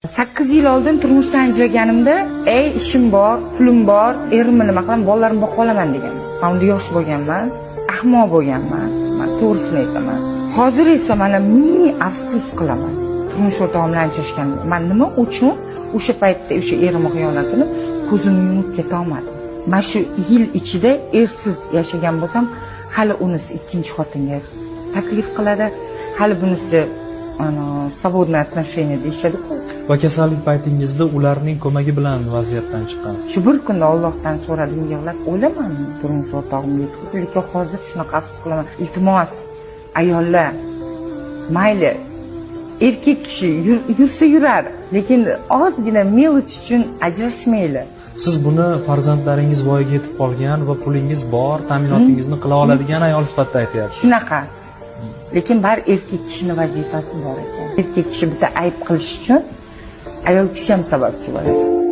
8 yil oldin turmushdan ajraganimda, ishim bor, pulim bor, erimni nima qilaman, bolalarimni boqib olaman degan. Men unda yosh bo'lganman, ahmoq bo'lganman, men to'g'risini aytaman. Hozir esa mana ming afsus qilaman. Turmush o'rtog'im bilan ajrashgan. Men nima uchun o'sha paytda o'sha erimni xiyonatini ko'zimni yumib keta olmadim. Men shu yil ichida ersiz yashagan bo'lsam, hali unisi ikkinchi xotinga taklif qiladi, hali bunisi свободное отношение deyishadi-ku. Va kasallik paytingizda ularning ko'magi bilan vaziyatdan chiqqansiz. Shu bir kunda Allohdan so'radim, yig'lab o'laman turmush o'rtog'imga yetkazib, lekin hozir shunaqa afsus qilaman. Iltimos, ayollar, mayli erkak kishi yursa yurar, lekin ozgina mелочь uchun ajrashmaylar. Siz buni farzandlaringiz voyaga yetib qolgan va pulingiz bor, ta'minotingizni qila oladigan ayol sifatida aytyapsiz. Shunaqa. Lekin bar erkak kishini vazifasi bor ekan. Erkak kishi bitta ayb qilish uchun ayol kishi ham sababchi bo'ladi.